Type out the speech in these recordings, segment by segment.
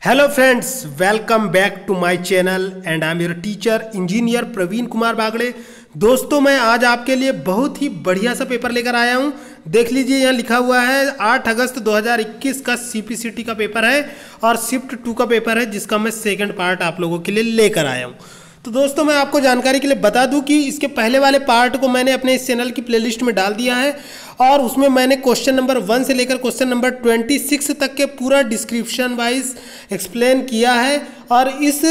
Hello friends, welcome back to my channel and I am your teacher engineer Praveen Kumar Bagde. दोस्तों, मैं आज आपके लिए बहुत ही बढ़िया सा पेपर लेकर आया हूं। देख लीजिए, यहाँ लिखा हुआ है 8 अगस्त 2021 का सीपीसीटी का पेपर है और शिफ्ट 2 का पेपर है, जिसका मैं सेकंड पार्ट आप लोगों के लिए लेकर आया हूँ। तो दोस्तों, मैं आपको जानकारी के लिए बता दूं कि इसके पहले वाले पार्ट को मैंने अपने इस चैनल की प्लेलिस्ट में डाल दिया है और उसमें मैंने क्वेश्चन नंबर 1 से लेकर क्वेश्चन नंबर 26 तक के पूरा डिस्क्रिप्शन वाइज एक्सप्लेन किया है। और इस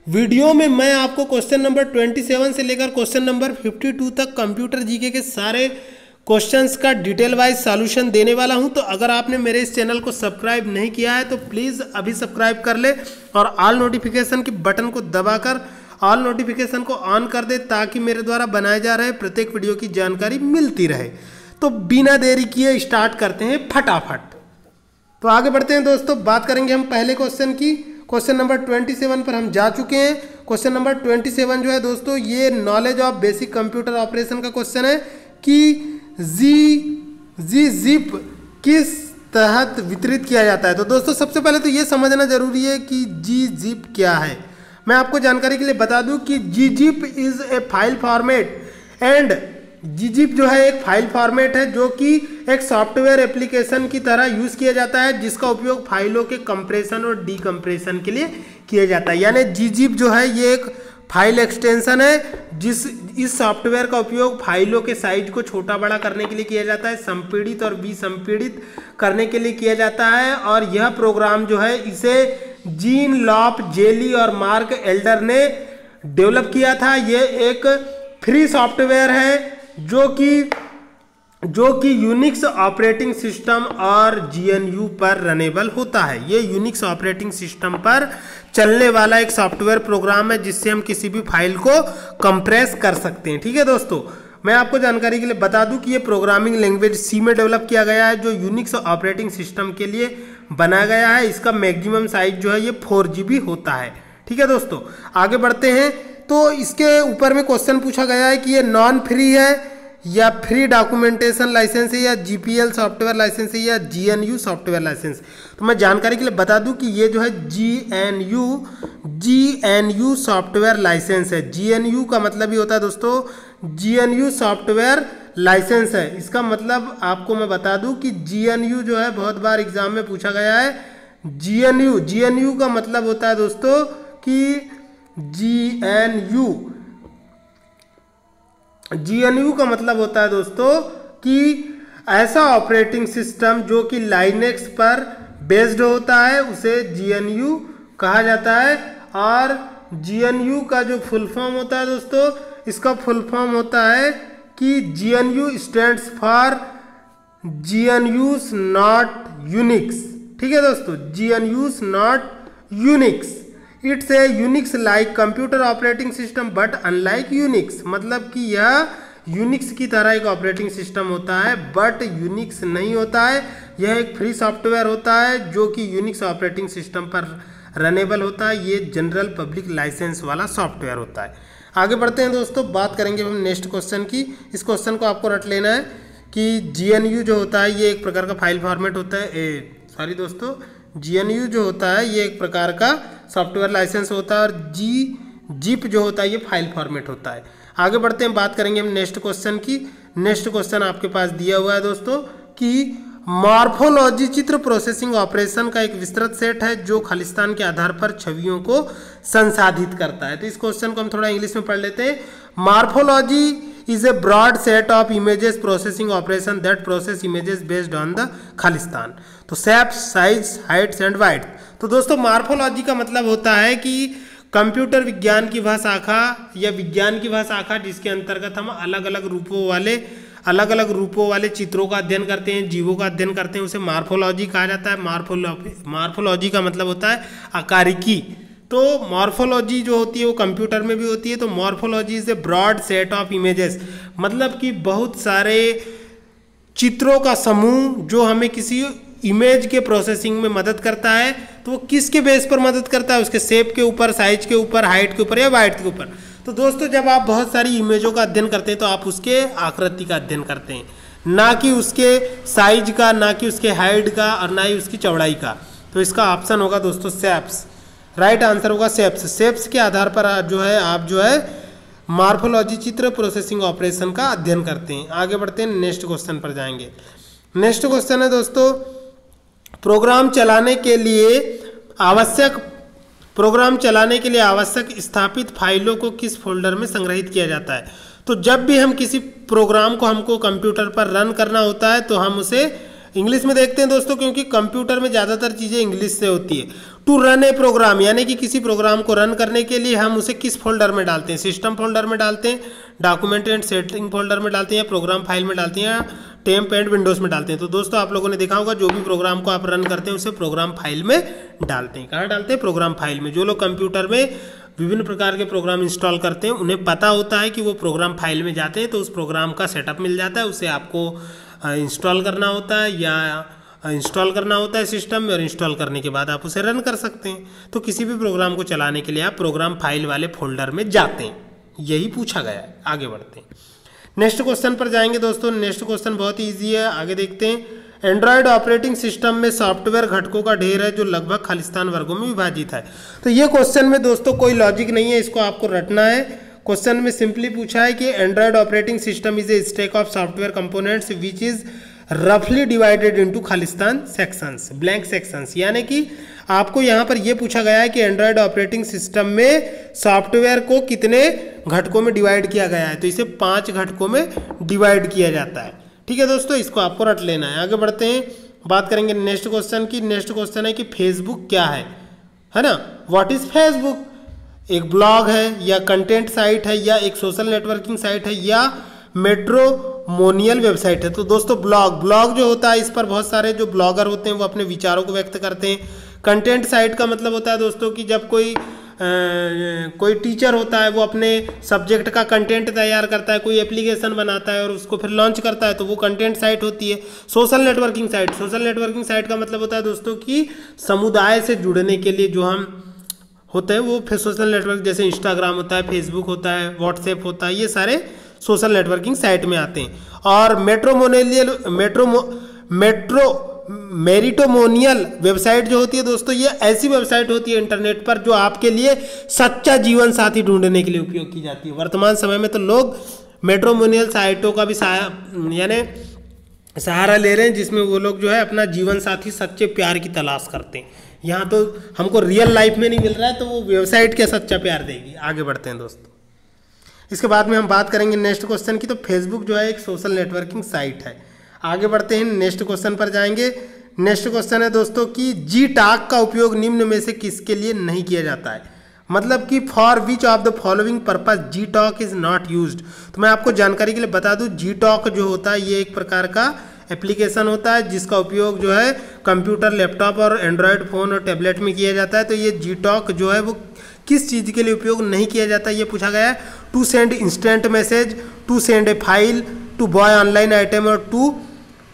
वीडियो में मैं आपको क्वेश्चन नंबर 27 से लेकर क्वेश्चन नंबर 52 तक कंप्यूटर जीके के सारे क्वेश्चंस का डिटेल वाइज सॉल्यूशन देने वाला हूं। तो अगर आपने मेरे इस चैनल को सब्सक्राइब नहीं किया है तो प्लीज़ अभी सब्सक्राइब कर ले और ऑल नोटिफिकेशन के बटन को दबाकर ऑल नोटिफिकेशन को ऑन कर दे, ताकि मेरे द्वारा बनाए जा रहे प्रत्येक वीडियो की जानकारी मिलती रहे। तो बिना देरी किए स्टार्ट करते हैं फटाफट। तो आगे बढ़ते हैं दोस्तों, बात करेंगे हम पहले क्वेश्चन की। क्वेश्चन नंबर 27 पर हम जा चुके हैं। क्वेश्चन नंबर 27 जो है दोस्तों, ये knowledge of basic computer operation का क्वेश्चन है कि जीप किस तहत वितरित किया जाता है। तो दोस्तों, सबसे पहले तो ये समझना जरूरी है कि जीप क्या है। मैं आपको जानकारी के लिए बता दूं कि jeep is a file format and jeep जो है एक फाइल फॉर्मेट है जो कि एक सॉफ्टवेयर एप्लीकेशन की तरह यूज किया जाता है, जिसका उपयोग फाइलों के कंप्रेशन और डीकंप्रेशन के लिए किया जाता है। यानी जीप जो है ये एक फाइल एक्सटेंशन है इस सॉफ्टवेयर का उपयोग फाइलों के साइज को छोटा बड़ा करने के लिए किया जाता है, संपीड़ित और विसंपीड़ित करने के लिए किया जाता है। और यह प्रोग्राम जो है इसे जीन लॉप जेली और मार्क एल्डर ने डेवलप किया था। ये एक फ्री सॉफ्टवेयर है जो कि यूनिक्स ऑपरेटिंग सिस्टम और जीएनयू पर रनेबल होता है। ये यूनिक्स ऑपरेटिंग सिस्टम पर चलने वाला एक सॉफ्टवेयर प्रोग्राम है जिससे हम किसी भी फाइल को कंप्रेस कर सकते हैं। ठीक है दोस्तों, मैं आपको जानकारी के लिए बता दूं कि ये प्रोग्रामिंग लैंग्वेज सी में डेवलप किया गया है, जो यूनिक्स ऑपरेटिंग सिस्टम के लिए बनाया गया है। इसका मैक्सिमम साइज जो है ये 4 GB होता है। ठीक है दोस्तों, आगे बढ़ते हैं। तो इसके ऊपर में क्वेश्चन पूछा गया है कि ये नॉन फ्री है या फ्री डॉक्यूमेंटेशन लाइसेंस है या जीपीएल सॉफ्टवेयर लाइसेंस है या जीएनयू सॉफ्टवेयर लाइसेंस। तो मैं जानकारी के लिए बता दूं कि ये जो है जीएनयू सॉफ्टवेयर लाइसेंस है। जीएनयू का मतलब ही होता है दोस्तों जीएनयू सॉफ्टवेयर लाइसेंस है। इसका मतलब आपको मैं बता दूं कि जीएनयू जो है बहुत बार एग्जाम में पूछा गया है। जीएनयू का मतलब होता है दोस्तों कि जीएनयू का मतलब होता है दोस्तों कि ऐसा ऑपरेटिंग सिस्टम जो कि लाइनेक्स पर बेस्ड होता है, उसे जीएनयू कहा जाता है। और जीएनयू का जो फुल फॉर्म होता है दोस्तों, इसका फुल फॉर्म होता है कि GNU stands for GNU's not Unix. ठीक है दोस्तों, GNU's not Unix. It's a Unix like computer operating system but unlike Unix. मतलब कि यह यूनिक्स की तरह एक ऑपरेटिंग सिस्टम होता है बट यूनिक्स नहीं होता है। यह एक फ्री सॉफ्टवेयर होता है जो कि यूनिक्स ऑपरेटिंग सिस्टम पर रनेबल होता है। ये जनरल पब्लिक लाइसेंस वाला सॉफ्टवेयर होता है। आगे बढ़ते हैं दोस्तों, बात करेंगे हम नेक्स्ट क्वेश्चन की। इस क्वेश्चन को आपको रट लेना है कि जीएनयू जो होता है ये एक प्रकार का फाइल फॉर्मेट होता है। जीएनयू जो होता है ये एक प्रकार का सॉफ्टवेयर लाइसेंस होता है और जीप जो होता है ये फाइल फॉर्मेट होता है। आगे बढ़ते हैं, बात करेंगे हम नेक्स्ट क्वेश्चन की। नेक्स्ट क्वेश्चन आपके पास दिया हुआ है दोस्तों कि मॉर्फोलॉजी चित्र प्रोसेसिंग ऑपरेशन का एक विस्तृत सेट है जो खालिस्तान के आधार पर छवियों को संसाधित करता है। तो इस क्वेश्चन को हम थोड़ा इंग्लिश में पढ़ लेते हैं। Morphology is a broad set of images processing operation that process images based on the Khalistan. तो shapes, size, heights and width। तो दोस्तों, मॉर्फोलॉजी का मतलब होता है कि कंप्यूटर विज्ञान की वह शाखा या विज्ञान की वह शाखा जिसके अंतर्गत हम अलग अलग रूपों वाले चित्रों का अध्ययन करते हैं, जीवों का अध्ययन करते हैं, उसे मॉर्फोलॉजी कहा जाता है। मॉर्फोलॉजी का मतलब होता है आकारिकी। तो मॉर्फोलॉजी जो होती है वो कंप्यूटर में भी होती है। तो morphology is a broad set of images, मतलब कि बहुत सारे चित्रों का समूह जो हमें किसी इमेज के प्रोसेसिंग में मदद करता है। तो वो किसके बेस पर मदद करता है? उसके शेप के ऊपर, साइज के ऊपर, हाइट के ऊपर या वाइड के ऊपर। तो दोस्तों, जब आप बहुत सारी इमेजों का अध्ययन करते हैं तो आप उसके आकृति का अध्ययन करते हैं, ना कि उसके साइज का, ना कि उसके हाइट का और ना ही उसकी चौड़ाई का। तो इसका ऑप्शन होगा दोस्तों सेप्स। राइट आंसर होगा सेप्स। सेप्स के आधार पर आप जो है मार्फोलॉजी चित्र प्रोसेसिंग ऑपरेशन का अध्ययन करते हैं। आगे बढ़ते हैं, नेक्स्ट क्वेश्चन पर जाएंगे। नेक्स्ट क्वेश्चन है दोस्तों, प्रोग्राम चलाने के लिए आवश्यक स्थापित फाइलों को किस फोल्डर में संग्रहित किया जाता है। तो जब भी हम किसी प्रोग्राम को हमको कंप्यूटर पर रन करना होता है तो हम उसे इंग्लिश में देखते हैं दोस्तों, क्योंकि कंप्यूटर में ज़्यादातर चीज़ें इंग्लिश से होती है। टू रन ए प्रोग्राम, यानी कि किसी प्रोग्राम को रन करने के लिए हम उसे किस फोल्डर में डालते हैं, सिस्टम फोल्डर में डालते हैं, डॉक्यूमेंट एंड सेटिंग फोल्डर में डालते हैं, या प्रोग्राम फाइल में डालते हैं, या टेम्प एंड विंडोज में डालते हैं। तो दोस्तों आप लोगों ने देखा होगा जो भी प्रोग्राम को आप रन करते हैं उसे प्रोग्राम फाइल में डालते हैं। कहाँ डालते हैं? प्रोग्राम फाइल में। जो लोग कंप्यूटर में विभिन्न प्रकार के प्रोग्राम इंस्टॉल करते हैं उन्हें पता होता है कि वो प्रोग्राम फाइल में जाते हैं तो उस प्रोग्राम का सेटअप मिल जाता है, उसे आपको इंस्टॉल करना होता है या इंस्टॉल करना होता है सिस्टम में, और इंस्टॉल करने के बाद आप उसे रन कर सकते हैं। तो किसी भी प्रोग्राम को चलाने के लिए आप प्रोग्राम फाइल वाले फोल्डर में जाते हैं, यही पूछा गया है। आगे बढ़ते हैं, नेक्स्ट क्वेश्चन पर जाएंगे दोस्तों। नेक्स्ट क्वेश्चन बहुत ही ईजी है, आगे देखते हैं। एंड्रॉयड ऑपरेटिंग सिस्टम में सॉफ्टवेयर घटकों का ढेर है जो लगभग खालिस्तान वर्गों में विभाजित है। तो ये क्वेश्चन में दोस्तों कोई लॉजिक नहीं है, इसको आपको रटना है। क्वेश्चन में सिंपली पूछा है कि Android operating system is a stack of software components which is रफली divided into Khalistan sections, blank sections. यानी कि आपको यहाँ पर यह पूछा गया है कि एंड्रॉयड ऑपरेटिंग सिस्टम में सॉफ्टवेयर को कितने घटकों में डिवाइड किया गया है। तो इसे 5 घटकों में डिवाइड किया जाता है। ठीक है दोस्तों, इसको आपको रट लेना है। आगे बढ़ते हैं, बात करेंगे नेक्स्ट क्वेश्चन की। नेक्स्ट क्वेश्चन है कि फेसबुक क्या है ना? What is Facebook? एक ब्लॉग है, या कंटेंट साइट है, या एक सोशल नेटवर्किंग साइट है, या मेट्रोमोनियल वेबसाइट है। तो दोस्तों ब्लॉग जो होता है, इस पर बहुत सारे जो ब्लॉगर होते हैं वो अपने विचारों को व्यक्त करते हैं। कंटेंट साइट का मतलब होता है दोस्तों कि जब कोई टीचर होता है वो अपने सब्जेक्ट का कंटेंट तैयार करता है, कोई एप्लीकेशन बनाता है और उसको फिर लॉन्च करता है, तो वो कंटेंट साइट होती है। सोशल नेटवर्किंग साइट का मतलब होता है दोस्तों कि समुदाय से जुड़ने के लिए जो हम होते हैं वो फिर सोशल नेटवर्क, जैसे इंस्टाग्राम होता है, फेसबुक होता है, व्हाट्सएप होता है, ये सारे सोशल नेटवर्किंग साइट में आते हैं। और मेरिटोमोनियल वेबसाइट जो होती है दोस्तों, ये ऐसी वेबसाइट होती है इंटरनेट पर जो आपके लिए सच्चा जीवन साथी ढूंढने के लिए उपयोग की जाती है। वर्तमान समय में तो लोग मेट्रोमोनियल साइटों का भी सहारा ले रहे हैं, जिसमें वो लोग जो है अपना जीवन साथी सच्चे प्यार की तलाश करते हैं। यहाँ तो हमको रियल लाइफ में नहीं मिल रहा है तो वो वेबसाइट क्या सच्चा प्यार देगी। आगे बढ़ते हैं दोस्तों, इसके बाद में हम बात करेंगे नेक्स्ट क्वेश्चन की। तो फेसबुक जो है एक सोशल नेटवर्किंग साइट है। आगे बढ़ते हैं, नेक्स्ट क्वेश्चन पर जाएंगे। नेक्स्ट क्वेश्चन है दोस्तों कि जी टॉक का उपयोग निम्न में से किसके लिए नहीं किया जाता है। मतलब कि for which of the following purpose G talk is not used. तो मैं आपको जानकारी के लिए बता दूं, जी टॉक जो होता है ये एक प्रकार का एप्लीकेशन होता है जिसका उपयोग जो है कंप्यूटर, लैपटॉप और एंड्रॉयड फ़ोन और टैबलेट में किया जाता है। तो ये जी टॉक जो है वो किस चीज़ के लिए उपयोग नहीं किया जाता ये पूछा गया है। To send instant message, to send a file, to buy online item और टू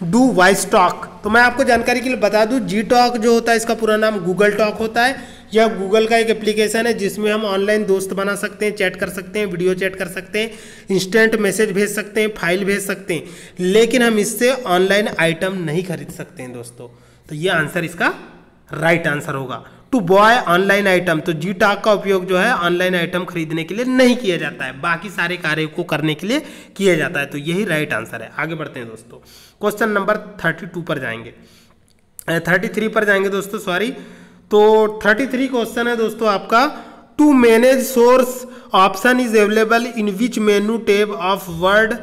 डू वॉइस टॉक। तो मैं आपको जानकारी के लिए बता दूं, जी टॉक जो होता है इसका पूरा नाम गूगल टॉक होता है। यह गूगल का एक एप्लीकेशन है जिसमें हम ऑनलाइन दोस्त बना सकते हैं, चैट कर सकते हैं, वीडियो चैट कर सकते हैं, इंस्टेंट मैसेज भेज सकते हैं, फाइल भेज सकते हैं, लेकिन हम इससे ऑनलाइन आइटम नहीं खरीद सकते हैं दोस्तों। तो ये आंसर इसका राइट आंसर होगा, टू बॉय ऑनलाइन आइटम। तो जी टॉक का उपयोग जो है ऑनलाइन आइटम खरीदने के लिए नहीं किया जाता है, बाकी सारे कार्य को करने के लिए किया जाता है। तो यही राइट आंसर है। आगे बढ़ते हैं दोस्तों, क्वेश्चन नंबर 32 पर जाएंगे, 33 पर जाएंगे दोस्तों, सॉरी। तो 33 क्वेश्चन है दोस्तों आपका, to manage source option is available in which menu tab of Word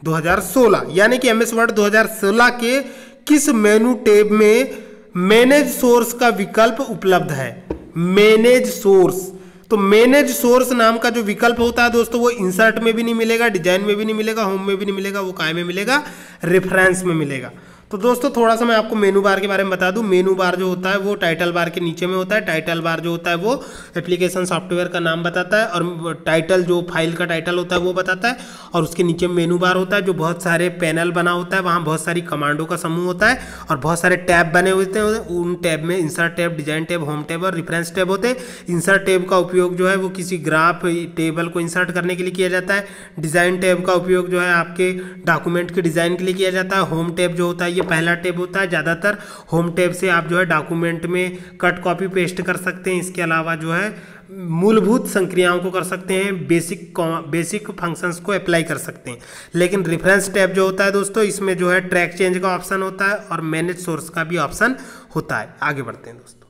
2016। यानी कि एमएस वर्ड 2016 के किस मेनू टैब में मैनेज सोर्स का विकल्प उपलब्ध है। मैनेज सोर्स, तो मैनेज सोर्स नाम का जो विकल्प होता है दोस्तों वो इंसर्ट में भी नहीं मिलेगा, डिजाइन में भी नहीं मिलेगा, होम में भी नहीं मिलेगा, वो काय में मिलेगा, रेफरेंस में मिलेगा। तो दोस्तों थोड़ा सा मैं आपको मेनू बार के बारे में बता दूं। मेनू बार जो होता है वो टाइटल बार के नीचे में होता है। टाइटल बार जो होता है वो एप्लीकेशन सॉफ्टवेयर का नाम बताता है, और टाइटल जो फाइल का टाइटल होता है वो बताता है, और उसके नीचे मेनू बार होता है जो बहुत सारे पैनल बना होता है, वहाँ बहुत सारी कमांडों का समूह होता है और बहुत सारे टैब बने होते हैं। उन टैब में insert tab, design tab, home tab और रेफरेंस टैब होते हैं। इंसर्ट टैब का उपयोग जो है वो किसी ग्राफ टेबल को इंसर्ट करने के लिए किया जाता है। डिजाइन टैब का उपयोग जो है आपके डॉक्यूमेंट के डिजाइन के लिए किया जाता है। होम टैब जो होता है ये पहला टैब होता है। ज़्यादातर होम टैब से आप जो है डॉक्यूमेंट में कट कॉपी पेस्ट कर सकते हैं। इसके अलावा जो है मूलभूत संक्रियाओं को कर सकते हैं, बेसिक फंक्शंस को अप्लाई कर सकते हैं। लेकिन रेफरेंस टैब जो होता है दोस्तों, इसमें जो है ट्रैक चेंज का ऑप्शन होता है और मैनेज सोर्स का भी ऑप्शन होता है। आगे बढ़ते हैं दोस्तों।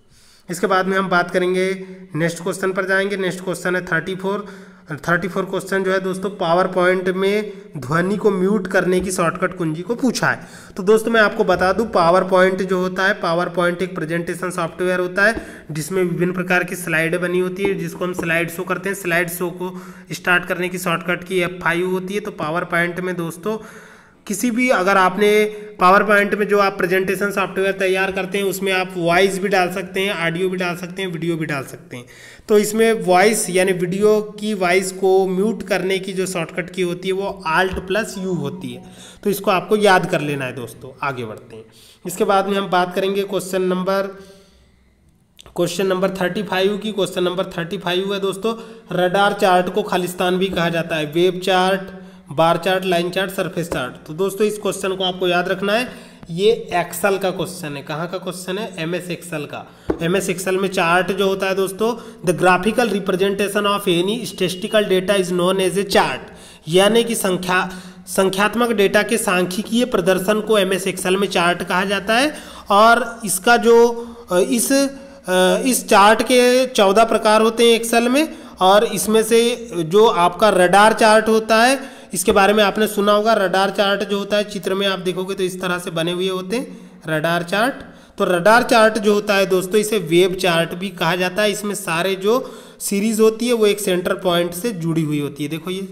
इसके बाद में हम बात करेंगे, नेक्स्ट क्वेश्चन पर जाएंगे। नेक्स्ट क्वेश्चन है 34 क्वेश्चन जो है दोस्तों, पावर पॉइंट में ध्वनि को म्यूट करने की शॉर्टकट कुंजी को पूछा है। तो दोस्तों मैं आपको बता दूं, पावर पॉइंट जो होता है, पावर पॉइंट एक प्रेजेंटेशन सॉफ्टवेयर होता है जिसमें विभिन्न प्रकार की स्लाइडें बनी होती है, जिसको हम स्लाइड शो करते हैं। स्लाइड शो को स्टार्ट करने की शॉर्टकट की F5 होती है। तो पावर पॉइंट में दोस्तों किसी भी, अगर आपने पावर पॉइंट में जो आप प्रेजेंटेशन सॉफ्टवेयर तैयार करते हैं उसमें आप वॉइस भी डाल सकते हैं, ऑडियो भी डाल सकते हैं, वीडियो भी डाल सकते हैं। तो इसमें वॉइस यानी वीडियो की वॉइस को म्यूट करने की जो शॉर्टकट की होती है वो Alt+U होती है। तो इसको आपको याद कर लेना है दोस्तों। आगे बढ़ते हैं। इसके बाद में हम बात करेंगे क्वेश्चन नंबर 35 की। क्वेश्चन नंबर 35 है दोस्तों, रडार चार्ट को खालिस्तान भी कहा जाता है। Web chart, bar chart, line chart, surface chart. तो दोस्तों इस क्वेश्चन को आपको याद रखना है, ये एक्सेल का क्वेश्चन है। कहाँ का क्वेश्चन है? MS एक्सेल का। MS एक्सेल में चार्ट जो होता है दोस्तों, the graphical representation of any statistical data is known as a chart, यानी कि संख्यात्मक डेटा के सांख्यिकीय प्रदर्शन को MS एक्सेल में चार्ट कहा जाता है। और इसका जो इस चार्ट के 14 प्रकार होते हैं एक्सेल में, और इसमें से जो आपका रडार चार्ट होता है, इसके बारे में आपने सुना होगा। रडार चार्ट जो होता है, चित्र में आप देखोगे तो इस तरह से बने हुए होते हैं रडार चार्ट। तो रडार चार्ट जो होता है दोस्तों, इसे वेब चार्ट भी कहा जाता है। इसमें सारे जो सीरीज होती है वो एक सेंटर पॉइंट से जुड़ी हुई होती है। देखो ये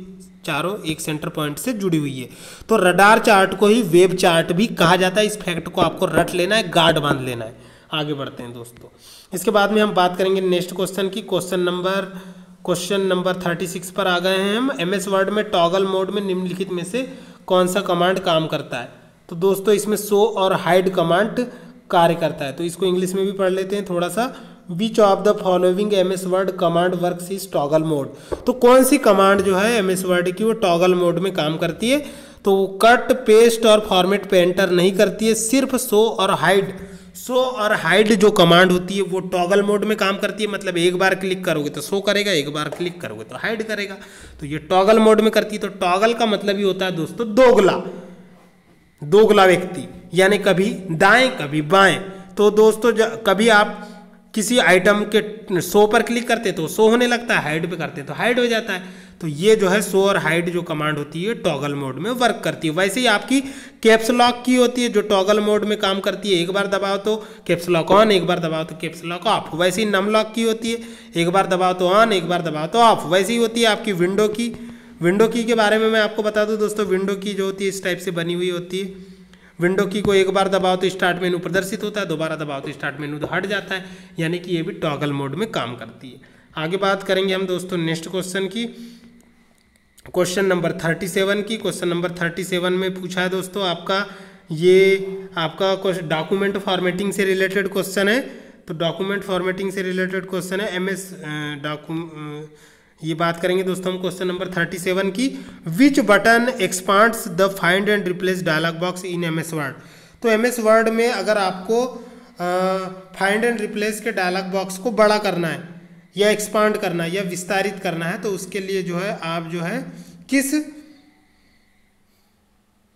चारों एक सेंटर पॉइंट से जुड़ी हुई है। तो रडार चार्ट को ही वेब चार्ट भी कहा जाता है। इस फैक्ट को आपको रट लेना है, गार्ड बांध लेना है। आगे बढ़ते हैं दोस्तों। इसके बाद में हम बात करेंगे नेक्स्ट क्वेश्चन की। क्वेश्चन नंबर 36 पर आ गए हैं हम। MS वर्ड में टॉगल मोड में निम्नलिखित में से कौन सा कमांड काम करता है? तो दोस्तों इसमें शो और हाइड कमांड कार्य करता है। तो इसको इंग्लिश में भी पढ़ लेते हैं थोड़ा सा। विच of the following MS word command works is toggle mode? तो कौन सी कमांड जो है MS वर्ड की वो टॉगल मोड में काम करती है? तो कट, पेस्ट और फॉर्मेट पे एंटर नहीं करती है, सिर्फ शो और हाइड जो कमांड होती है वो टॉगल मोड में काम करती है। मतलब एक बार क्लिक करोगे तो शो करेगा, एक बार क्लिक करोगे तो हाइड करेगा। तो ये टॉगल मोड में करती है। तो टॉगल का मतलब ही होता है दोस्तों दोगला व्यक्ति, यानी कभी दाएं कभी बाएं। तो दोस्तों कभी आप किसी आइटम के शो पर क्लिक करते तो शो होने लगता है, हाइड पे करते तो हाइड हो जाता है। तो ये जो है शो और हाइड जो कमांड होती है टॉगल मोड में वर्क करती है। वैसे ही आपकी कैप्स लॉक की होती है जो टॉगल मोड में काम करती है। एक बार दबाओ तो कैप्स लॉक ऑन, एक बार दबाओ तो कैप्स लॉक ऑफ। वैसे ही नम लॉक की होती है, एक बार दबाओ तो ऑन, एक बार दबाओ तो ऑफ। वैसे ही होती है आपकी विंडो की के बारे में मैं आपको बता दूं दोस्तों। विंडो की जो होती है इस टाइप से बनी हुई होती है। विंडो की को एक बार दबाओ तो स्टार्ट मेनू प्रदर्शित होता है, दोबारा दबाओ तो स्टार्ट मेनू तो हट जाता है, यानी कि ये भी टॉगल मोड में काम करती है। आगे बात करेंगे हम दोस्तों नेक्स्ट क्वेश्चन की। क्वेश्चन नंबर 37 की। क्वेश्चन नंबर 37 में पूछा है दोस्तों आपका डॉक्यूमेंट फॉर्मेटिंग से रिलेटेड क्वेश्चन है। तो डॉक्यूमेंट फॉर्मेटिंग से रिलेटेड क्वेश्चन है। ये बात करेंगे दोस्तों हम क्वेश्चन नंबर 37 की। Which button expands the find and replace dialog box in MS word? तो MS वर्ड में अगर आपको फाइंड एंड रिप्लेस के डायलॉग बॉक्स को बड़ा करना है या एक्सपांड करना है या विस्तारित करना है, तो उसके लिए जो है आप जो है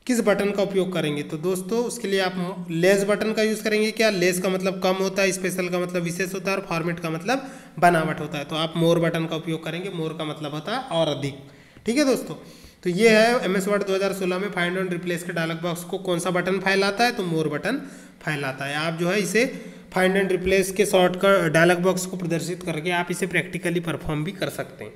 किस बटन का उपयोग करेंगे? तो दोस्तों उसके लिए आप लेस बटन का यूज़ करेंगे। क्या लेस का मतलब कम होता है, स्पेशल का मतलब विशेष होता है, और फॉर्मेट का मतलब बनावट होता है। तो आप मोर बटन का उपयोग करेंगे। मोर का मतलब होता है और अधिक। ठीक है दोस्तों। तो ये है MS वर्ड 2016 में फाइंड एंड रिप्लेस के डायलॉग बॉक्स को कौन सा बटन फैलाता है? तो मोर बटन फैलाता है। आप जो है इसे फाइंड एंड रिप्लेस के शॉर्टकट डायलॉग बॉक्स को प्रदर्शित करके आप इसे प्रैक्टिकली परफॉर्म भी कर सकते हैं।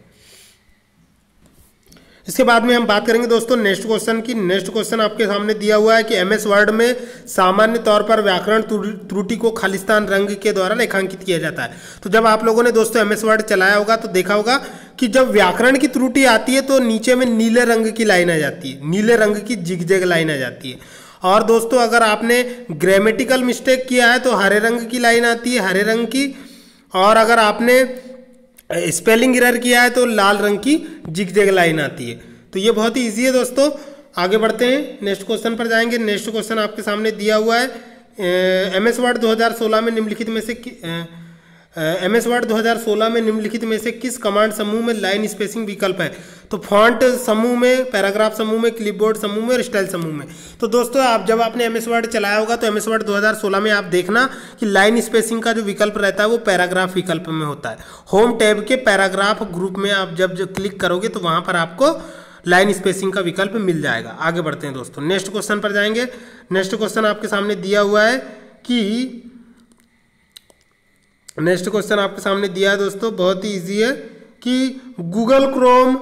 इसके बाद में हम बात करेंगे दोस्तों नेक्स्ट क्वेश्चन की। नेक्स्ट क्वेश्चन आपके सामने दिया हुआ है कि MS वर्ड में सामान्य तौर पर व्याकरण त्रुटि को खालिस्तान रंग के द्वारा रेखांकित किया जाता है। तो जब आप लोगों ने दोस्तों MS वर्ड चलाया होगा तो देखा होगा कि जब व्याकरण की त्रुटि आती है तो नीचे में नीले रंग की लाइन आ जाती है, नीले रंग की जिगजैग लाइन आ जाती है। और दोस्तों अगर आपने ग्रामेटिकल मिस्टेक किया है तो हरे रंग की लाइन आती है, हरे रंग की। और अगर आपने स्पेलिंग एरर किया है तो लाल रंग की जिगजैग लाइन आती है। तो ये बहुत ही ईजी है दोस्तों। आगे बढ़ते हैं, नेक्स्ट क्वेश्चन पर जाएंगे। नेक्स्ट क्वेश्चन आपके सामने दिया हुआ है MS वर्ड 2016 में निम्नलिखित में से MS वर्ड 2016 में निम्नलिखित में से किस कमांड समूह में लाइन स्पेसिंग विकल्प है? तो फॉन्ट समूह में, पैराग्राफ समूह में, क्लिपबोर्ड समूह में और स्टाइल समूह में। तो दोस्तों आप जब आपने MS वर्ड चलाया होगा तो MS वर्ड 2016 में आप देखना कि लाइन स्पेसिंग का जो विकल्प रहता है वो पैराग्राफ विकल्प में होता है। होम टैब के पैराग्राफ ग्रुप में आप जब क्लिक करोगे तो वहाँ पर आपको लाइन स्पेसिंग का विकल्प मिल जाएगा। आगे बढ़ते हैं दोस्तों, नेक्स्ट क्वेश्चन पर जाएंगे। नेक्स्ट क्वेश्चन आपके सामने दिया हुआ है कि नेक्स्ट क्वेश्चन आपके सामने दिया है दोस्तों, बहुत ही इजी है कि Google Chrome,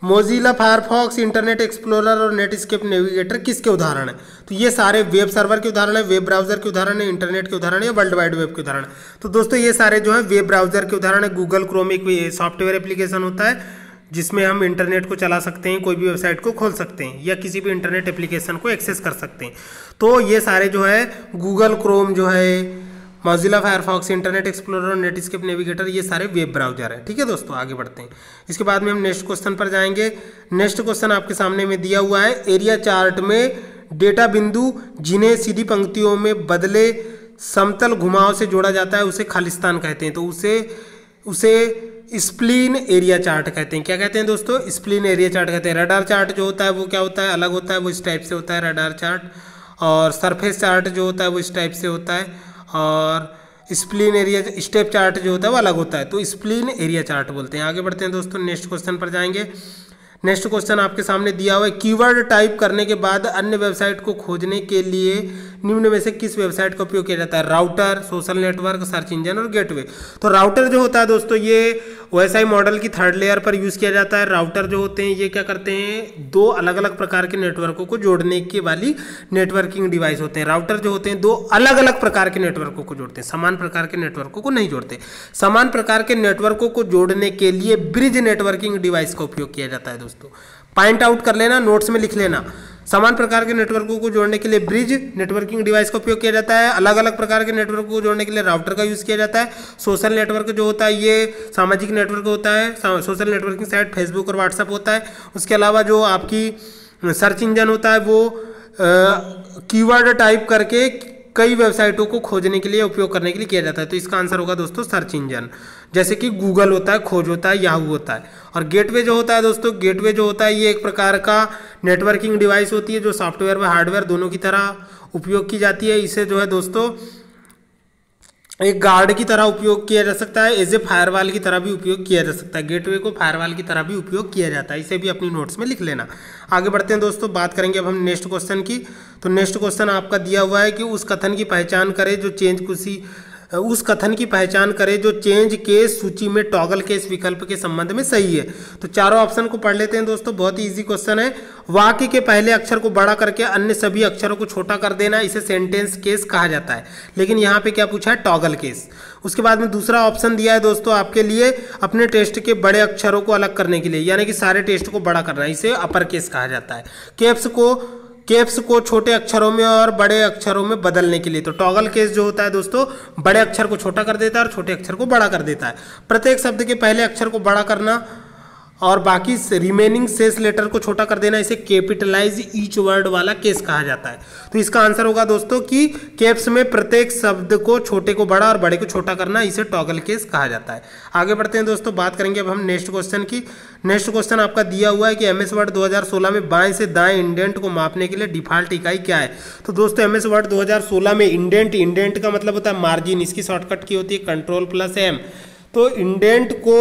Mozilla Firefox, internet explorer और नेटस्केप नेविगेटर किसके उदाहरण है? तो ये सारे वेब सर्वर के उदाहरण है, वेब ब्राउजर के उदाहरण है, इंटरनेट के उदाहरण है, वर्ल्ड वाइड वेब के उदाहरण है। तो दोस्तों ये सारे जो है वेब ब्राउजर के उदाहरण है। गूगल क्रोम एक सॉफ्टवेयर एप्लीकेशन होता है जिसमें हम इंटरनेट को चला सकते हैं, कोई भी वेबसाइट को खोल सकते हैं या किसी भी इंटरनेट एप्लीकेशन को एक्सेस कर सकते हैं। तो ये सारे जो है गूगल क्रोम जो है, मोजिला फायरफॉक्स, इंटरनेट एक्सप्लोरर और नेटस्केप नेविगेटर, ये सारे वेब ब्राउजर है। ठीक है दोस्तों, आगे बढ़ते हैं। इसके बाद में हम नेक्स्ट क्वेश्चन पर जाएंगे। नेक्स्ट क्वेश्चन आपके सामने में दिया हुआ है, एरिया चार्ट में डेटा बिंदु जिन्हें सीधी पंक्तियों में बदले समतल घुमाव से जोड़ा जाता है उसे खालिस्तान कहते हैं। तो उसे स्प्लीन एरिया चार्ट कहते हैं। क्या कहते हैं दोस्तों? स्प्लीन एरिया चार्ट कहते हैं। रडार चार्ट जो होता है वो क्या होता है? अलग होता है, वो इस टाइप से होता है रडार चार्ट। और सरफेस चार्ट जो होता है वो इस टाइप से होता है। और स्प्लीन एरिया स्टेप चार्ट जो होता है वो अलग होता है। तो स्प्लीन एरिया चार्ट बोलते हैं। आगे बढ़ते हैं दोस्तों, नेक्स्ट क्वेश्चन पर जाएंगे। नेक्स्ट क्वेश्चन आपके सामने दिया हुआ है, कीवर्ड टाइप करने के बाद अन्य वेबसाइट को खोजने के लिए निम्न में से किस वेबसाइट का उपयोग किया जाता है? Router, social network, search engine और गेटवे। तो राउटर जो होता है दोस्तों ये OSI मॉडल की थर्ड लेयर पर यूज़ किया जाता है। राउटर जो होते हैं ये क्या करते हैं? दो अलग अलग प्रकार के नेटवर्कों को जोड़ने के वाली नेटवर्किंग डिवाइस होते हैं। राउटर जो होते हैं दो अलग अलग प्रकार के नेटवर्कों को जोड़ते हैं, समान प्रकार के नेटवर्कों को नहीं जोड़ते। समान प्रकार के नेटवर्कों को जोड़ने के लिए ब्रिज नेटवर्किंग डिवाइस का उपयोग किया जाता है दोस्तों। पॉइंट आउट कर लेना, नोट्स में लिख लेना। समान प्रकार के नेटवर्कों को जोड़ने के लिए ब्रिज नेटवर्किंग डिवाइस का उपयोग किया जाता है। अलग अलग प्रकार के नेटवर्क को जोड़ने के लिए राउटर का यूज़ किया जाता है। सोशल नेटवर्क जो होता है ये सामाजिक नेटवर्क होता है। सोशल नेटवर्किंग साइट फेसबुक और व्हाट्सएप होता है। उसके अलावा जो आपकी सर्च इंजन होता है वो कीवर्ड टाइप करके कई वेबसाइटों को खोजने के लिए उपयोग करने के लिए किया जाता है। तो इसका आंसर होगा दोस्तों सर्च इंजन, जैसे कि गूगल होता है, खोज होता है, याहू होता है। और गेटवे जो होता है दोस्तों, गेटवे जो होता है ये एक प्रकार का नेटवर्किंग डिवाइस होती है जो सॉफ्टवेयर व हार्डवेयर दोनों की तरह उपयोग की जाती है। इसे जो है दोस्तों एक गार्ड की तरह उपयोग किया जा सकता है, एज ए फायरवॉल की तरह भी उपयोग किया जा सकता है। गेटवे को फायरवॉल की तरह भी उपयोग किया जाता है। इसे भी अपनी नोट्स में लिख लेना। आगे बढ़ते हैं दोस्तों, बात करेंगे अब हम नेक्स्ट क्वेश्चन की। तो नेक्स्ट क्वेश्चन आपका दिया हुआ है कि उस कथन की पहचान करें जो चेंज केस सूची में टॉगल केस विकल्प के संबंध में सही है। तो चारों ऑप्शन को पढ़ लेते हैं दोस्तों, बहुत ही इजी क्वेश्चन है। वाक्य के पहले अक्षर को बड़ा करके अन्य सभी अक्षरों को छोटा कर देना, इसे सेंटेंस केस कहा जाता है। लेकिन यहाँ पे क्या पूछा है? Toggle case. उसके बाद में दूसरा ऑप्शन दिया है दोस्तों आपके लिए, अपने टेस्ट के बड़े अक्षरों को अलग करने के लिए, यानी कि सारे टेस्ट को बड़ा करना, इसे अपर केस कहा जाता है। कैप्स को छोटे अक्षरों में और बड़े अक्षरों में बदलने के लिए। तो टॉगल केस जो होता है दोस्तों बड़े अक्षर को छोटा कर देता है और छोटे अक्षर को बड़ा कर देता है। प्रत्येक शब्द के पहले अक्षर को बड़ा करना और बाकी रिमेनिंग शेष लेटर को छोटा कर देना, इसे कैपिटलाइज ईच वर्ड वाला केस कहा जाता है। तो इसका आंसर होगा दोस्तों कि कैप्स में प्रत्येक शब्द को छोटे को बड़ा और बड़े को छोटा करना, इसे टॉगल केस कहा जाता है। आगे बढ़ते हैं दोस्तों, बात करेंगे अब हम नेक्स्ट क्वेश्चन की। नेक्स्ट क्वेश्चन आपका दिया हुआ है कि MS वर्ड 2016 में बाएं से दाएं इंडेंट को मापने के लिए डिफॉल्ट इकाई क्या है? तो दोस्तों MS वर्ड 2016 में इंडेंट का मतलब होता है मार्जिन, इसकी शॉर्टकट की होती है Ctrl+M। तो इंडेंट को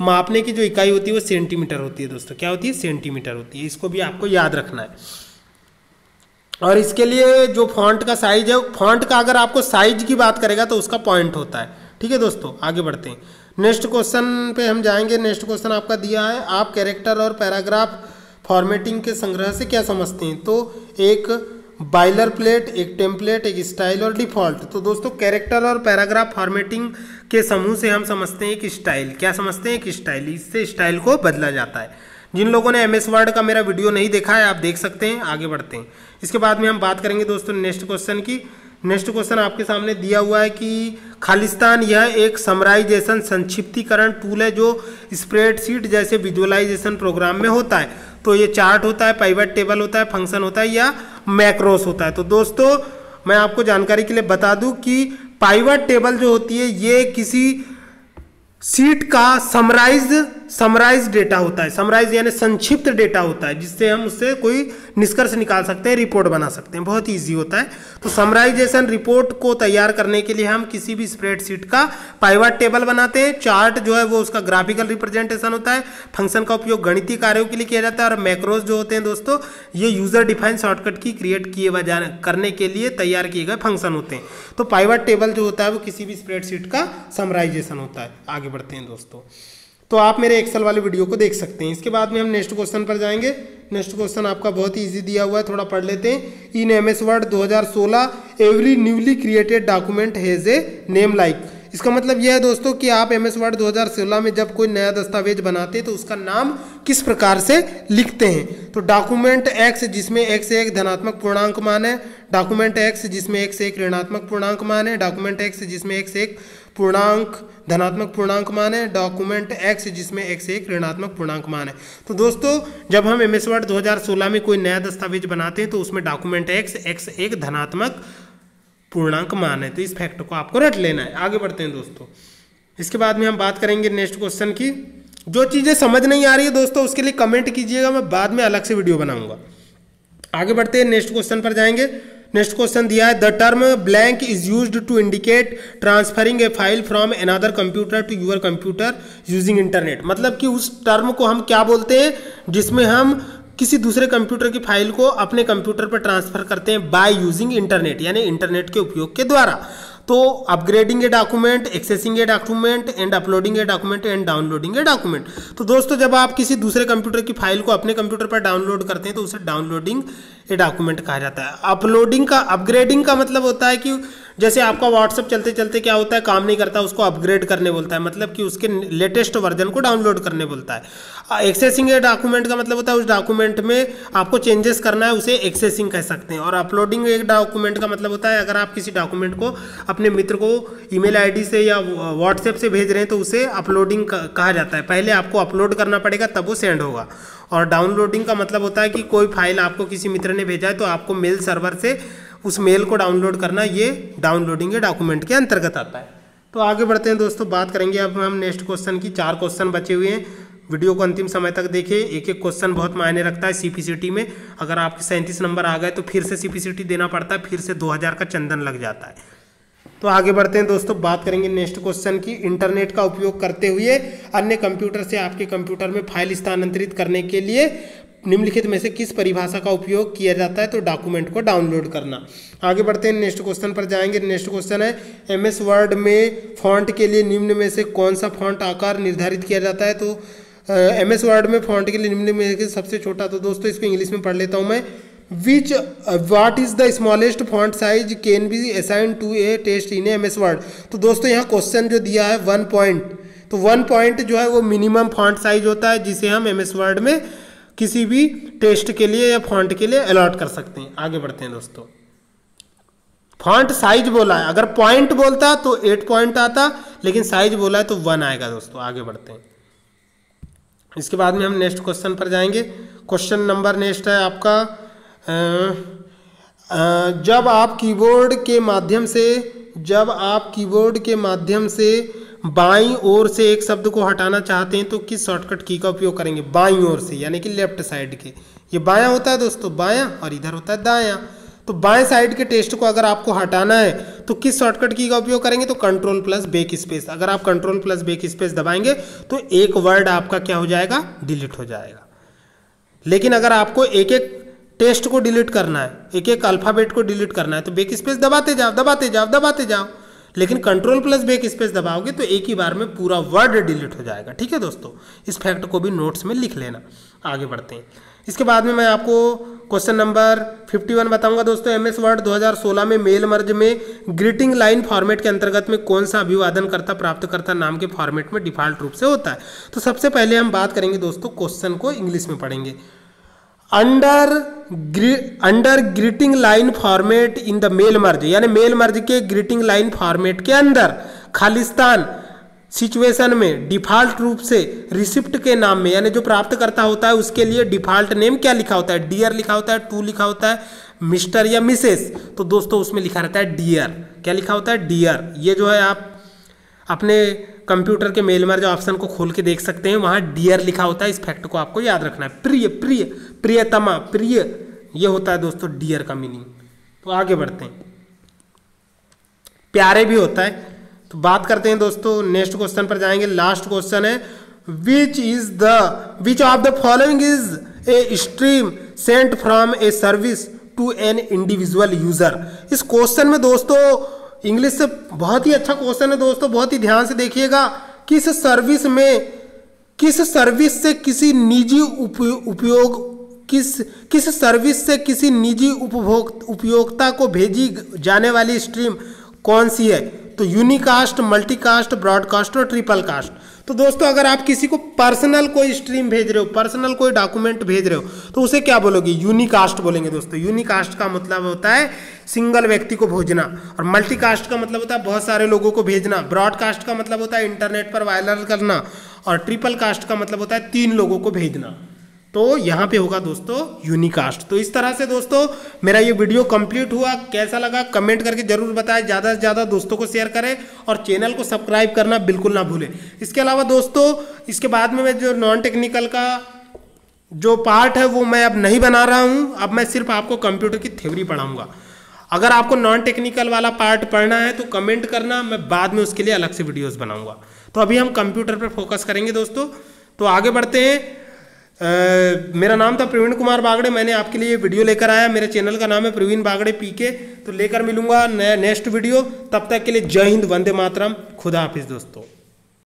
मापने की जो इकाई होती है वो सेंटीमीटर होती है दोस्तों। क्या होती है? सेंटीमीटर होती है। इसको भी आपको याद रखना है। और इसके लिए जो फॉन्ट का साइज है, फॉन्ट का अगर आपको साइज की बात करेगा तो उसका पॉइंट होता है। ठीक है दोस्तों, आगे बढ़ते हैं। नेक्स्ट क्वेश्चन पे हम जाएंगे। नेक्स्ट क्वेश्चन आपका दिया है, आप कैरेक्टर और पैराग्राफ फॉर्मेटिंग के संग्रह से क्या समझते हैं? तो एक बाइलर प्लेट, एक टेम्पलेट, एक स्टाइल और डिफ़ॉल्ट। तो दोस्तों कैरेक्टर और पैराग्राफ फॉर्मेटिंग के समूह से हम समझते हैं कि स्टाइल। क्या समझते हैं? कि स्टाइल, इससे स्टाइल को बदला जाता है। जिन लोगों ने MS वर्ड का मेरा वीडियो नहीं देखा है आप देख सकते हैं। आगे बढ़ते हैं। इसके बाद में हम बात करेंगे दोस्तों नेक्स्ट क्वेश्चन की। नेक्स्ट क्वेश्चन आपके सामने दिया हुआ है कि खालिस्तान यह एक समराइजेशन संक्षिप्तीकरण टूल है जो स्प्रेडशीट जैसे विजुअलाइजेशन प्रोग्राम में होता है। तो ये चार्ट होता है, पाइवट टेबल होता है, फंक्शन होता है या मैक्रोस होता है। तो दोस्तों मैं आपको जानकारी के लिए बता दूं कि पाइवट टेबल जो होती है ये किसी सीट का समराइज डेटा होता है। समराइज यानी संक्षिप्त डेटा होता है, जिससे हम उससे कोई निष्कर्ष निकाल सकते हैं, रिपोर्ट बना सकते हैं, बहुत ईजी होता है। तो समराइजेशन रिपोर्ट को तैयार करने के लिए हम किसी भी स्प्रेडशीट का पाइवट टेबल बनाते हैं। चार्ट जो है वो उसका ग्राफिकल रिप्रेजेंटेशन होता है। फंक्शन का उपयोग गणितीय कार्यों के लिए किया जाता है। और मैक्रोज जो होते हैं दोस्तों, ये यूजर डिफाइन शॉर्टकट की क्रिएट किए करने के लिए तैयार किए गए फंक्शन होते हैं। तो पाइवट टेबल जो होता है वो किसी भी स्प्रेडशीट का समराइजेशन होता है। आगे बढ़ते हैं दोस्तों, तो आप मेरे एक्सेल वाले वीडियो को देख सकते हैं। इसके बाद में हम नेक्स्ट क्वेश्चन पर जाएंगे। नेक्स्ट क्वेश्चन आपका बहुत ही इजी दिया हुआ है, थोड़ा पढ़ लेते हैं। इन MS Word 2016 every newly created document has a name like. इसका मतलब यह है दोस्तों कि आप एमएस वर्ड 2016 में जब कोई नया दस्तावेज बनाते हैं तो उसका नाम किस प्रकार से लिखते हैं। तो डॉक्यूमेंट एक्स जिसमें एक्स एक धनात्मक पूर्णांक मान है, डॉक्यूमेंट एक्स जिसमें एक्स एक ऋणात्मक पूर्णांक मान है, डॉक्यूमेंट एक्स जिसमें एक्स एक पूर्णांक धनात्मक पूर्णांक मान है, डॉक्यूमेंट एक्स जिसमें एक्स एक ऋणात्मक पूर्णांक मान है। तो दोस्तों जब हम एमएस वर्ड 2016 में कोई नया दस्तावेज बनाते हैं तो उसमें डॉक्यूमेंट एक्स एक धनात्मक पूर्णांक मान है। तो इस फैक्ट को आपको रट लेना है। आगे बढ़ते हैं दोस्तों, इसके बाद में हम बात करेंगे नेक्स्ट क्वेश्चन की। जो चीज़ें समझ नहीं आ रही है दोस्तों उसके लिए कमेंट कीजिएगा, मैं बाद में अलग से वीडियो बनाऊंगा। आगे बढ़ते हैं, नेक्स्ट क्वेश्चन पर जाएंगे। नेक्स्ट क्वेश्चन दिया है, the term blank is used to indicate transferring a file from another computer to your computer using internet. मतलब कि उस टर्म को हम क्या बोलते हैं जिसमें हम किसी दूसरे कंप्यूटर की फाइल को अपने कंप्यूटर पर ट्रांसफर करते हैं बाय यूजिंग इंटरनेट, यानी इंटरनेट के उपयोग के द्वारा। तो upgrading a document, accessing a document and uploading a document and downloading a document. तो दोस्तों जब आप किसी दूसरे कंप्यूटर की फाइल को अपने कंप्यूटर पर डाउनलोड करते हैं तो उसे डाउनलोडिंग ए डॉक्यूमेंट कहा जाता है। अपग्रेडिंग का मतलब होता है कि जैसे आपका व्हाट्सएप चलते चलते क्या होता है, काम नहीं करता, उसको अपग्रेड करने बोलता है, मतलब कि उसके लेटेस्ट वर्जन को डाउनलोड करने बोलता है। एक्सेसिंग ए डॉक्यूमेंट का मतलब होता है उस डॉक्यूमेंट में आपको चेंजेस करना है, उसे एक्सेसिंग कह सकते हैं। और अपलोडिंग एक डॉक्यूमेंट का मतलब होता है अगर आप किसी डॉक्यूमेंट को अपने मित्र को ईमेल आईडी से या व्हाट्सएप से भेज रहे हैं तो उसे अपलोडिंग कहा जाता है। पहले आपको अपलोड करना पड़ेगा तब वो सेंड होगा। और डाउनलोडिंग का मतलब होता है कि कोई फाइल आपको किसी मित्र ने भेजा है तो आपको मेल सर्वर से उस मेल को डाउनलोड करना, ये डाउनलोडिंग के डॉक्यूमेंट के अंतर्गत आता है। तो आगे बढ़ते हैं दोस्तों, बात करेंगे अब हम नेक्स्ट क्वेश्चन की। 4 क्वेश्चन बचे हुए हैं, वीडियो को अंतिम समय तक देखिए। एक एक क्वेश्चन बहुत मायने रखता है सीपीसीटी में। अगर आपके 37 नंबर आ गए तो फिर से सीपीसीटी देना पड़ता है, फिर से 2000 का चंदन लग जाता है। तो आगे बढ़ते हैं दोस्तों, बात करेंगे नेक्स्ट क्वेश्चन की। इंटरनेट का उपयोग करते हुए अन्य कंप्यूटर से आपके कंप्यूटर में फाइल स्थानांतरित करने के लिए निम्नलिखित में से किस परिभाषा का उपयोग किया जाता है? तो डॉक्यूमेंट को डाउनलोड करना। आगे बढ़ते हैं, नेक्स्ट क्वेश्चन पर जाएंगे। नेक्स्ट क्वेश्चन है, एमएस वर्ड में फॉन्ट के लिए निम्न में से कौन सा फॉन्ट आकार निर्धारित किया जाता है? तो एमएस वर्ड में फॉन्ट के लिए निम्न में से सबसे छोटा, तो दोस्तों इसको इंग्लिश में पढ़ लेता हूँ मैं। What is the smallest font size can be assigned to a test in MS Word? तो दोस्तों यहाँ क्वेश्चन जो दिया है 1 पॉइंट, तो 1 पॉइंट जो है वो मिनिमम फॉन्ट साइज होता है जिसे हम एमएस वर्ड में किसी भी टेस्ट के लिए या फॉन्ट के लिए अलॉट कर सकते हैं। आगे बढ़ते हैं दोस्तों, फॉन्ट साइज बोला है, अगर पॉइंट बोलता तो 8 पॉइंट आता, लेकिन साइज बोला है तो 1 आएगा दोस्तों। आगे बढ़ते हैं, इसके बाद में हम नेक्स्ट क्वेश्चन पर जाएंगे। क्वेश्चन नंबर नेक्स्ट है आपका, जब आप कीबोर्ड के माध्यम से बाईं ओर से एक शब्द को हटाना चाहते हैं तो किस शॉर्टकट की का उपयोग करेंगे? बाईं ओर से, यानी कि लेफ्ट साइड के। ये बायां होता है दोस्तों, बायां, और इधर होता है दायां। तो बाएं साइड के टेक्स्ट को अगर आपको हटाना है तो किस शॉर्टकट की का उपयोग करेंगे? तो कंट्रोल प्लस बैक स्पेस। अगर आप कंट्रोल प्लस बैक स्पेस दबाएंगे तो एक वर्ड आपका क्या हो जाएगा? डिलीट हो जाएगा। लेकिन अगर आपको एक एक टेक्स्ट को डिलीट करना है, एक एक अल्फाबेट को डिलीट करना है, तो बैक स्पेस दबाते जाओ, दबाते जाओ, दबाते जाओ। लेकिन कंट्रोल प्लस बैक स्पेस दबाओगे तो एक ही बार में पूरा वर्ड डिलीट हो जाएगा। ठीक है दोस्तों, इस फैक्ट को भी नोट्स में लिख लेना। आगे बढ़ते हैं, इसके बाद में मैं आपको क्वेश्चन नंबर 51 बताऊंगा दोस्तों। एमएस वर्ड 2016 में मेल मर्ज में ग्रीटिंग लाइन फॉर्मेट के अंतर्गत में कौन सा अभिवादनकर्ता प्राप्तकर्ता नाम के फॉर्मेट में डिफॉल्ट रूप से होता है? तो सबसे पहले हम बात करेंगे दोस्तों, क्वेश्चन को इंग्लिश में पढ़ेंगे। Under greeting line format in the mail merge, यानी मेल मर्ज के ग्रीटिंग लाइन फॉर्मेट के अंदर खालिस्तान सिचुएशन में डिफॉल्ट रूप से रिसिप्ट के नाम में, यानी जो प्राप्तकर्ता होता है उसके लिए डिफॉल्ट नेम क्या लिखा होता है, डियर लिखा होता है, टू लिखा होता है, मिस्टर या मिसेस, तो दोस्तों उसमें लिखा रहता है डियर। क्या लिखा होता है, डियर। ये जो है आप अपने कंप्यूटर के मेल में जो ऑप्शन को खोल के देख सकते हैं, वहाँ डियर लिखा होता है। इस फैक्ट को आपको याद रखना है। प्रिय, प्रिय, प्रियतमा, प्रिय, ये होता है दोस्तों डियर का मीनिंग। तो आगे बढ़ते हैं। प्यारे भी होता है। तो बात करते हैं दोस्तों, नेक्स्ट क्वेश्चन पर जाएंगे। लास्ट क्वेश्चन है which of the following is a stream sent from a service to an individual user. इस क्वेश्चन में दोस्तों इंग्लिश से बहुत ही अच्छा क्वेश्चन है दोस्तों, बहुत ही ध्यान से देखिएगा। किस सर्विस से किसी निजी उपयोक्ता को भेजी जाने वाली स्ट्रीम कौन सी है? तो यूनिकास्ट, मल्टीकास्ट, ब्रॉडकास्ट और ट्रिपल कास्ट। तो दोस्तों अगर आप किसी को पर्सनल कोई स्ट्रीम भेज रहे हो, पर्सनल कोई डॉक्यूमेंट भेज रहे हो, तो उसे क्या बोलोगे? यूनिकास्ट बोलेंगे दोस्तों। यूनिकास्ट का मतलब होता है सिंगल व्यक्ति को भेजना, और मल्टीकास्ट का मतलब होता है बहुत सारे लोगों को भेजना, ब्रॉडकास्ट का मतलब होता है इंटरनेट पर वायरल करना, और ट्रिपल कास्ट का मतलब होता है 3 लोगों को भेजना। तो यहाँ पे होगा दोस्तों यूनिकास्ट। तो इस तरह से दोस्तों मेरा ये वीडियो कंप्लीट हुआ। कैसा लगा कमेंट करके जरूर बताएं, ज़्यादा से ज़्यादा दोस्तों को शेयर करें और चैनल को सब्सक्राइब करना बिल्कुल ना भूलें। इसके अलावा दोस्तों इसके बाद में मैं जो नॉन टेक्निकल का जो पार्ट है वो मैं अब नहीं बना रहा हूँ। अब मैं सिर्फ आपको कंप्यूटर की थ्योरी पढ़ाऊँगा। अगर आपको नॉन टेक्निकल वाला पार्ट पढ़ना है तो कमेंट करना, मैं बाद में उसके लिए अलग से वीडियोज़ बनाऊँगा। तो अभी हम कंप्यूटर पर फोकस करेंगे दोस्तों। तो आगे बढ़ते हैं। मेरा नाम था प्रवीण कुमार बागड़े। मैंने आपके लिए वीडियो लेकर आया। मेरे चैनल का नाम है प्रवीण बागड़े पीके। तो लेकर मिलूंगा नेक्स्ट वीडियो। तब तक के लिए जय हिंद, वंदे मातरम, खुदा हाफिज दोस्तों।